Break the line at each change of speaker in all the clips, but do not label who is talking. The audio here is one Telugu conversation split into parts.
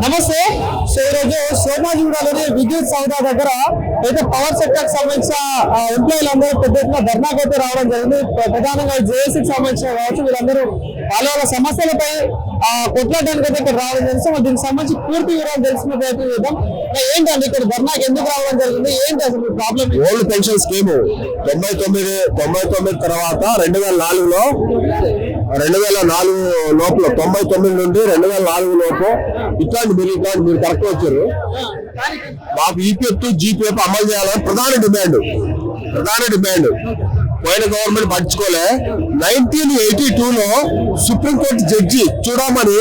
నమస్తే. సో ఈరోజు సోమాజిగూడలోని విద్యుత్ సౌదా దగ్గర అయితే పవర్ సెక్టర్ కి సంబంధించిన ఎంప్లాయీలు అందరూ పెద్ద ఎత్తున ధర్నాకి అయితే రావడం జరిగింది. ప్రధానంగా జేఏసీకి సంబంధించిన కావచ్చు వీళ్ళందరూ వాళ్ళ సమస్యలపై కొట్లాడడానికి అయితే ఇక్కడ రావడం జరిగింది. దీనికి సంబంధించి పూర్తి వివరాలు తెలుసుకునే ప్రయత్నం చేద్దాం. ఏంటండి ఇక్కడ ధర్నాకి ఎందుకు రావడం జరిగింది, ఏంటి అసలు ప్రాబ్లం?
ఓల్డ్ పెన్షన్ స్కీమ్ 99 తర్వాత 2004లో 2004 లోపల 99 నుండి 2004 లోపు ఇట్లాంటి బిల్లు మీరు కరెక్ట్ వచ్చారు. మాకు ఈపీఎఫ్ జీపీఎఫ్ అమలు చేయాలని ప్రధాన డిమాండ్ పోయిన గవర్నమెంట్ పట్టించుకోలే. 1982లో సుప్రీంకోర్టు జడ్జి చూడమని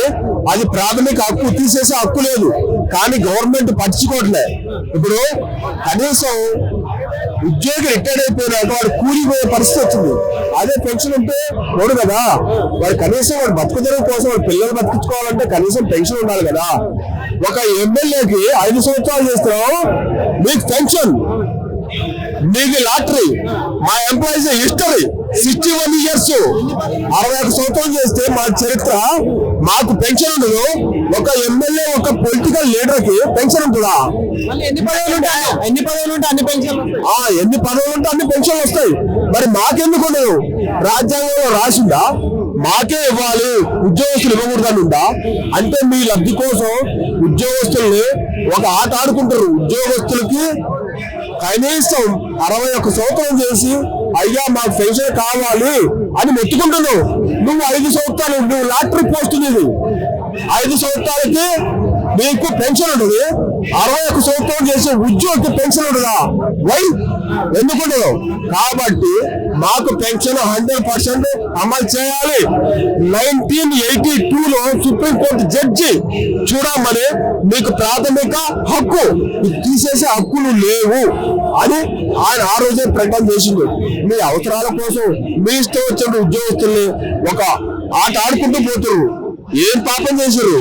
అది ప్రాథమిక హక్కు తీసేసే హక్కు లేదు, కానీ గవర్నమెంట్ పట్టించుకోవట్లే. ఇప్పుడు కనీసం ఉద్యోగి రిటైర్డ్ అయిపోయినాక వాడు కూలిపోయే పరిస్థితి వచ్చింది. అదే పెన్షన్ ఉంటే ఓడు కదా, వాడు కనీసం వాడు బతుకుదరం కోసం వాడు పిల్లలు బతికించుకోవాలంటే కనీసం పెన్షన్ ఉండాలి కదా. ఒక ఎమ్మెల్యేకి 5 సంవత్సరాలు చేస్తున్నాం, మీకు పెన్షన్, నీకు లాటరీ. మా ఎంప్లాయీస్ హిస్టరీ 61 years 61 సంవత్సరం చేస్తే మా చరిత్ర, మాకు పెన్షన్ ఉండదు. ఒక ఎమ్మెల్యే ఒక పొలిటికల్ లీడర్ కి పెన్షన్ ఉంటుందా?
ఎన్ని పదవులు ఉంటే అన్ని
పెన్షన్లు వస్తాయి. మరి మాకెందుకు ఉండదు? రాజ్యాంగంలో రాసిందా మాకే ఇవ్వాలి, ఉద్యోగస్తులు ఇవ్వకూడదని ఉందా? అంటే మీ లబ్ధి కోసం ఉద్యోగస్తుల్ని ఒక ఆట ఆడుకుంటారు. ఉద్యోగస్తులకి కనీసం 61 సంవత్సరం చేసి అయ్యా మాకు పెన్షన్ కావాలి అని మొత్తుకుంటున్నావు. నువ్వు 5 సంవత్సరాలు నువ్వు లాటరీ పోస్ట్ నీది, 5 సంవత్సరాలకి నీకు పెన్షన్ ఉంటుంది. 61 సంవత్సరం చేసే ఉద్యోగికి పెన్షన్ ఉంటుందా? వై ఎందుకుంటుందో? కాబట్టి మాకు పెన్షన్ 100% అమలు చేయాలి. 1982లో సుప్రీంకోర్టు జడ్జి చూడమని మీకు ప్రాథమిక హక్కు తీసేసే హక్కులు లేవు అని ఆయన ఆ రోజే ప్రకటన చేసింది. మీ అవసరాల కోసం మీ ఇష్టం వచ్చిన ఉద్యోగస్తుల్ని ఒక ఆట ఆడుకుంటూ పోతున్నారు. ఏం పాపం చేశారు?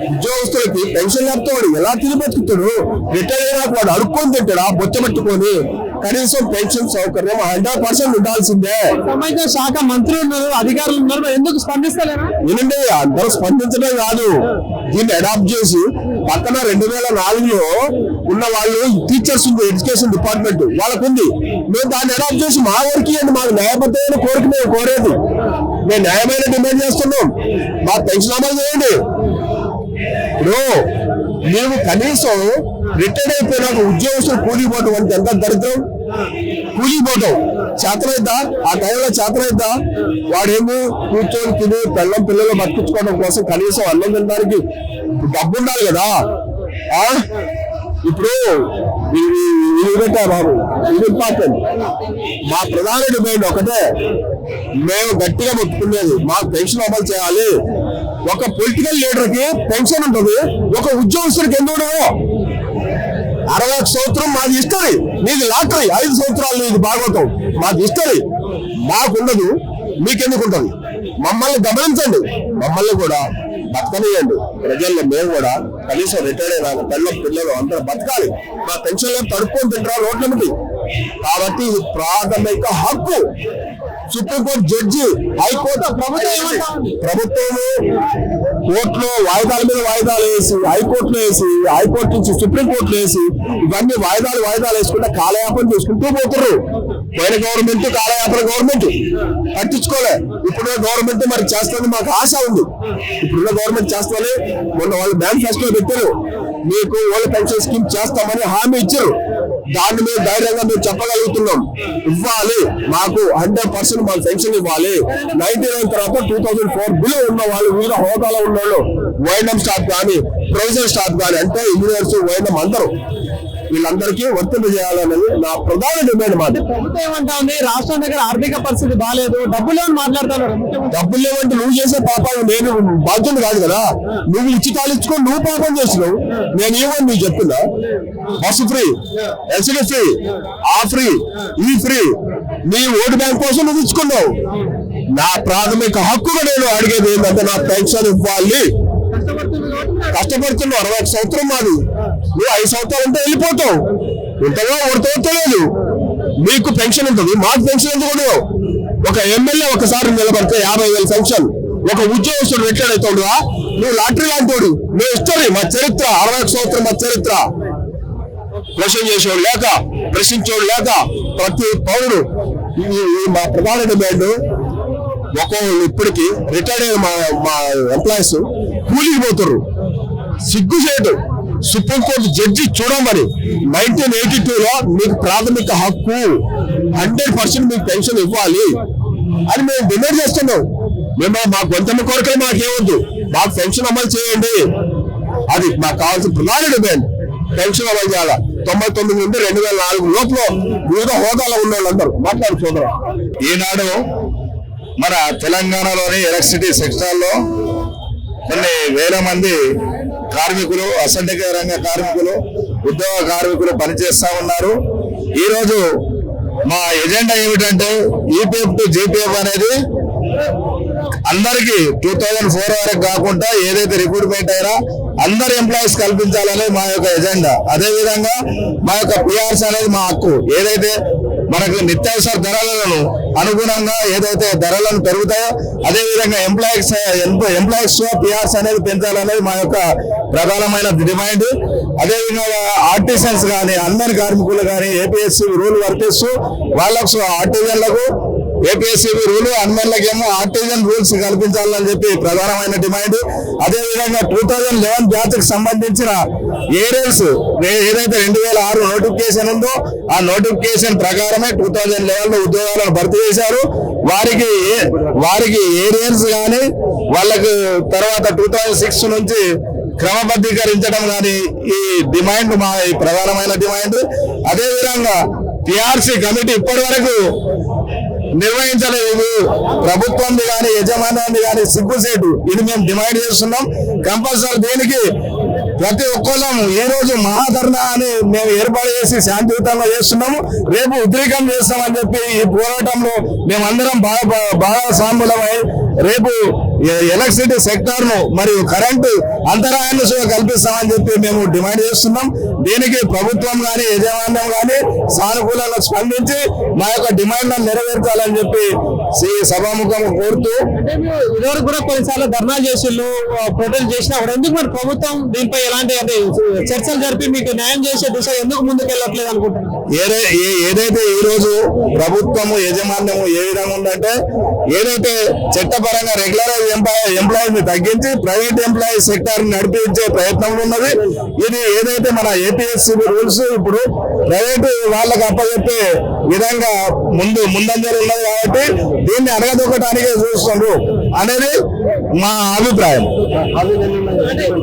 ఉద్యోగస్తులకి పెన్షన్ లేకపోతే వాడు ఎలా తిరిగి బతుకుతాడు? రిటైర్ అయినాక వాడు అడుక్కొని తింటాడా బొచ్చ పట్టుకొని? కనీసం పెన్షన్ సౌకర్యం 100% ఉండాల్సిందే.
సంబంధించిన శాఖ మంత్రులు ఉన్నారు, అధికారులు ఉన్నారు, ఎందుకు స్పందిస్తలేరా?
ఏంటంటే అందరూ స్పందించడం కాదు, దీన్ని అడాప్ట్ చేసి పక్కన 2004లో ఉన్న వాళ్ళు టీచర్స్ ఉంది, ఎడ్యుకేషన్ డిపార్ట్మెంట్ వాళ్ళకు ఉంది. మేము దాన్ని అడాప్ట్ చేసి మా ఊరికి అండి, మాకు న్యాయబద్ధమైన కోరిక మేము కోరేది, మేము న్యాయమైన డిమాండ్ చేస్తున్నాం. మా పెన్షన్ అమలు చేయండి. ఇప్పుడు మేము కనీసం రిటైర్డ్ అయిపోయినాక ఉద్యోగస్తులు కూలిపోవటం అంటే ఎంత దరిద్రం. కూలిపోవటం చేతనైద్దా? ఆ టైంలో చేతనైద్దా? వాడేమో కూర్చొని తిని పిల్లలు బతికించుకోవడం కోసం కనీసం అన్నం తినడానికి డబ్బు ఉండాలి కదా. ఇప్పుడు బాబు ఇది ఇంపార్టెంట్. మా ప్రధాన డిమాండ్ ఒకటే, మేము గట్టిగా మొత్తుకునేది మాకు పెన్షన్ అమలు చేయాలి. ఒక పొలిటికల్ లీడర్ కి పెన్షన్ ఉంటుంది, ఒక ఉద్యోగస్తుడికి ఎందుకు ఉండదు? 61 సంవత్సరం మాది హిస్టరీ, నీది లాటరీ. 5 సంవత్సరాలు నీది భాగవతం, మాది హిస్టరీ. మాకుండదు, మీకెందుకు ఉంటుంది? మమ్మల్ని గమనించండి, మమ్మల్ని కూడా బతకనియండి. ప్రజల్లో మేము కూడా కనీసం రిటైర్ అయినా పిల్లలు అందరూ బతకాలి. మా పెన్షన్లో తడుపుకొని తింటారు రోడ్లమిటి. కాబట్టి ఇది ప్రాథమిక హక్కు. సుప్రీంకోర్టు జడ్జి, హైకోర్టు, ప్రభుత్వము కోర్టులో వాయిదాల మీద వాయిదాలు వేసి, హైకోర్టులో వేసి, హైకోర్టు నుంచి సుప్రీంకోర్టులో వేసి ఇవన్నీ వాయిదాలు వేసుకుంటే కాలయాపన చేసుకుంటూ పోతున్నారు. పోయిన గవర్నమెంట్ కాలయాపన గవర్నమెంట్ పట్టించుకోలే. ఇప్పుడున్న గవర్నమెంట్ మరి చేస్తుంది, మాకు ఆశ ఉంది. ఇప్పుడున్న గవర్నమెంట్ చేస్తామని మొన్న వాళ్ళు మేనిఫెస్టో పెట్టారు, మీకు ఓల్డ్ పెన్షన్ స్కీమ్ చేస్తామని హామీ ఇచ్చారు. దాన్ని మేము ధైర్యంగా మేము చెప్పగలుగుతున్నాం. ఇవ్వాలి, మాకు 100% మాకు పెన్షన్ ఇవ్వాలి. 99 తర్వాత 2004 బిలో ఉన్న వాళ్ళు, వివిధ హోదాలో ఉన్న వాళ్ళు, వైఎన్ఎం స్టాఫ్ కానీ ప్రొఫెషనల్ స్టాఫ్ కానీ, అంటే ఇంజనీర్స్ వైఎన్ఎం అందరూ వీళ్ళందరికీ వర్తింపజేయాలనేది నా ప్రధాన డిమాండ్. మాది
ప్రభుత్వం ఏమంటా ఉంది, రాష్ట్రం దగ్గర ఆర్థిక పరిస్థితి బాగాలేదు, డబ్బులు లేవని మాట్లాడుతున్నారు.
డబ్బులు లేవంటే నువ్వు చేసే పాపం నేను బాధ్యుడు కాదు కదా. నువ్వు ఇచ్చి కాలిచ్చుకొని నువ్వు పాపం చేసినావు, నేను ఏమని నువ్వు చెప్తున్నా? బస్సు ఫ్రీ, ఎల్సిడి ఫ్రీ, ఆ ఫ్రీ, ఈ ఫ్రీ, నీ ఓటు బ్యాంక్ కోసం నువ్వు ఇచ్చుకున్నావు. నా ప్రాథమిక హక్కుగా నేను అడిగేది ఏంటంటే నా పెన్షన్ ఇవ్వాలి. కష్టపడుతున్నావు, 61 సంవత్సరం మాది. నువ్వు 5 సంవత్సరాలు ఉంటే వెళ్ళిపోతావు, ఇంతగా ఓడితో తెలియదు. మీకు పెన్షన్ ఉంటుంది, మాకు పెన్షన్ ఎందుకు ఉండదు? ఒక ఎమ్మెల్యే ఒకసారి నిలబడితే 50,000 పెన్షన్, ఒక ఉద్యోగస్తుడు రిటైర్డ్ అవుతాడుగా, నువ్వు లాటరీ లాంటి నువ్వు హిస్టరీ, మా చరిత్ర 61 సంవత్సరం మా చరిత్ర క్వశ్చన్ చేసేవాడు లేక, ప్రశ్నించేవాడు లేక ప్రతి పౌరుడు మా ప్రధాన డిమాండ్. ఒక్కొక్కరు ఇప్పటికి రిటైర్డ్ అయిన మా ఎంప్లాయీస్ కూలికి పోతారు. సిగ్గుచేటు సుప్రీంకోర్టు జడ్జి చూడమని 1982లో మీకు ప్రాథమిక హక్కు 100% మీకు పెన్షన్ ఇవ్వాలి అని మేము డిమాండ్ చేస్తున్నాం. మేము మా గొంతమ్మ కోరికలు మాకేవద్దు, మాకు పెన్షన్ అమలు చేయండి, అది మాకు కావాల్సిన ప్రధాన డిమాండ్. పెన్షన్ అమలు చేయాలి. 99 నుండి 2004 లోపల వివిధ హోదాలో ఉన్న వాళ్ళందరూ మాట్లాడు చూడరా.
ఈనాడు మన తెలంగాణలోని ఎలక్ట్రిసిటీ సెక్టార్లో కొన్ని వేల మంది కార్మికులు, అసంఘటిత రంగ కార్మికులు, ఉద్యోగ కార్మికులు పనిచేస్తా ఉన్నారు. ఈరోజు మా ఎజెండా ఏమిటంటే ఈపీఎఫ్ టు జీపీఎఫ్ అనేది అందరికీ 2004 వరకు కాకుండా ఏదైతే రిక్రూట్మెంట్ అయినా అందరు ఎంప్లాయీస్ కల్పించాలని మా యొక్క ఎజెండా. అదేవిధంగా మా యొక్క పిఆర్స్ అనేది మా హక్కు. ఏదైతే మనకు నిత్యావసర ధరలను అనుగుణంగా ఏదైతే ధరలను పెరుగుతాయో అదేవిధంగా ఎంప్లాయీస్ పిఆర్స్ అనేది పెంచాలనేది మా యొక్క ప్రధానమైన డిమాండ్. అదేవిధంగా ఆర్టిసన్స్ కానీ అందరి కార్మికులు కానీ ఏపీఎస్సీ రూల్ వర్తిస్తూ వాళ్ళకు ఆర్టిజన్లకు ఏపీఎస్సీబీ రూలు, అన్మెన్లకేమో ఆర్టిజన్ రూల్స్ కల్పించాలని చెప్పి ప్రధానమైన డిమాండ్. అదేవిధంగా 2011 బ్యాచ్ కి సంబంధించిన ఏరియల్స్ ఏదైతే 2006 నోటిఫికేషన్ ఉందో ఆ నోటిఫికేషన్ ప్రకారమే 2011లో ఉద్యోగాలను భర్తీ చేశారు. వారికి ఏరియల్స్ కానీ వాళ్ళకు తర్వాత 2006 నుంచి క్రమబద్ధీకరించడం కానీ ఈ డిమాండ్ మా ప్రధానమైన డిమాండ్. అదేవిధంగా పిఆర్సీ కమిటీ ఇప్పటి వరకు నిర్వహించలేదు. ప్రభుత్వంది కానీ యజమాని కానీ సిగ్గుసేటు. ఇది మేము డిమాండ్ చేస్తున్నాం. కంపల్సరీ దీనికి ప్రతి ఒక్కళ్ళం ఈ రోజు మహాధర్నా అని మేము ఏర్పాటు చేసి శాంతియుతంగా చేస్తున్నాము. రేపు ఉద్రేకం చేస్తామని చెప్పి ఈ పోరాటంలో మేమందరం భాగస్వాములమై రేపు ఎలక్ట్రిసిటీ సెక్టార్ ను మరియు కరెంటు అంతరాయాన్ని కల్పిస్తామని చెప్పి మేము డిమాండ్ చేస్తున్నాం. దీనికి ప్రభుత్వం కానీ యజమాన్యం కానీ సానుకూలంగా స్పందించి మా యొక్క డిమాండ్లను నెరవేర్చాలని చెప్పి సభాముఖం కోరుతూ,
ఇదివరకు కూడా కొన్నిసార్లు ధర్నా చేసిళ్ళు, ప్రొటెస్ట్ చేసినా కూడా ఎందుకు మరి ప్రభుత్వం దీనిపై ఎలాంటి చర్చలు జరిపి మీకు న్యాయం చేసే దిశ ఎందుకు ముందుకు వెళ్ళట్లేదు అనుకుంటున్నారు?
ఏదైతే ఈ రోజు ప్రభుత్వము యజమాన్యము ఏ విధంగా ఉందంటే ఏదైతే చట్టపరంగా రెగ్యులర్ ఎంప్లాయీస్ ని తగ్గించి ప్రైవేట్ ఎంప్లాయీ సెక్టార్ నడిపించే ప్రయత్నంలో ఉన్నది. ఇది ఏదైతే మన ఏపీఎస్సీబీ రూల్స్ ఇప్పుడు ప్రైవేట్ వాళ్ళకి అప్పచెప్పే విధంగా ముందంజలు ఉన్నది కాబట్టి దీన్ని అడగదొక్కటానికే చూస్తున్నారు అనేది మా అభిప్రాయం.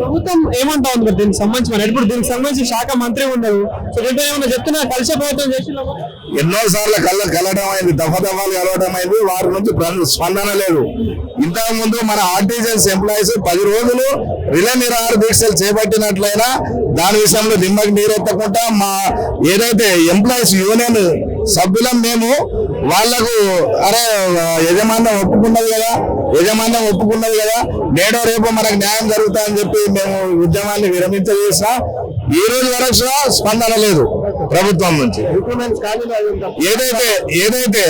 ప్రభుత్వం ఏమంటా ఉంది దీనికి సంబంధించి? ఇప్పుడు దీనికి సంబంధించి శాఖ మంత్రి ఉన్నారు, సో దీంట్లో ఏమన్నా చెప్తున్నా కలిసే ప్రయత్నం చేసినామా?
ఎన్నోసార్లు కలవడం అయింది, దఫాదఫాలు కలవడం అయింది, వారి నుంచి స్పందన లేదు. ఇంతకు ముందు మన ఆర్టిజన్స్ ఎంప్లాయీస్ 10 రోజులు రిలే నిరాహార దీక్షలు చేపట్టినట్లయినా దాని విషయంలో నిమ్మకి నీరెత్తకుండా మా ఏదైతే ఎంప్లాయీస్ యూనియన్ సభ్యులం మేము వాళ్లకు అరే యజమాన్యం ఒప్పుకున్నది కదా నేడో రేపు మనకు న్యాయం జరుగుతుందని చెప్పి మేము ఉద్యమాన్ని విరమించజేసినా ఈ రోజు వరకు స్పందన లేదు ప్రభుత్వం నుంచి. ఏదైతే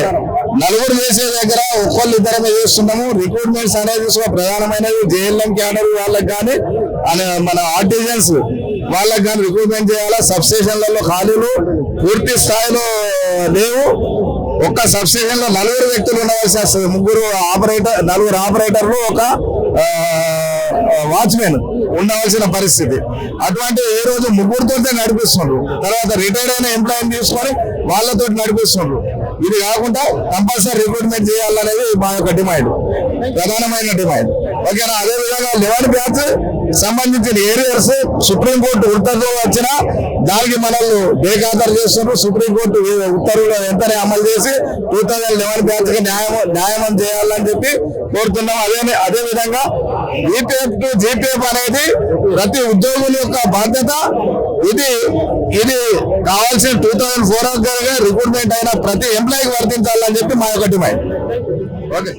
నలుగురు చేసే దగ్గర ఒక్కళ్ళు ఇద్దరమే చేస్తున్నాము. రిక్రూట్మెంట్స్ అనేది ప్రధానమైనది. జేఎల్ఎం క్యాడర్ వాళ్ళకి కానీ మన ఆర్టిజన్స్ వాళ్ళకి కానీ రిక్రూట్మెంట్ చేయాలా. సబ్ స్టేషన్లలో ఖాళీలు పూర్తి స్థాయిలో లేవు. ఒక్క సబ్ స్టేషన్ లో 4 వ్యక్తులు ఉండవలసి వస్తుంది. 4 ఆపరేటర్లు, ఒక వాచ్మెన్ ఉండవలసిన పరిస్థితి. అటువంటి ఏ రోజు 3 నడిపిస్తున్నారు. తర్వాత రిటైర్డ్ అయిన ఎంప్లాయీని తీసుకొని వాళ్ళతో నడిపిస్తున్నారు. ఇది కాకుండా కంపల్సరీ రిక్రూట్మెంట్ చేయాలనేది మా యొక్క డిమాండ్, ప్రధానమైన డిమాండ్. ఓకేనా? అదేవిధంగా 11 బ్యాచ్ సంబంధించిన ఏరియర్స్ సుప్రీంకోర్టు ఉత్తర్వులు వచ్చినా దానికి మనల్ని బేఖాతరు చేస్తున్నారు. సుప్రీంకోర్టు ఉత్తర్వులు వెంటనే అమలు చేసి 2011 బ్యాచ్ కి న్యాయం చేయాలని చెప్పి కోరుతున్నాం. అదేవిధంగా ఈపీఎఫ్ టు జీపీఎఫ్ అనేది ప్రతి ఉద్యోగుల యొక్క బాధ్యత. ఇది కావాల్సిన 2004 రిక్రూట్మెంట్ అయిన ప్రతి ఎంప్లాయీకి వర్తించాలని చెప్పి మా యొక్క డిమాండ్. ఓకే.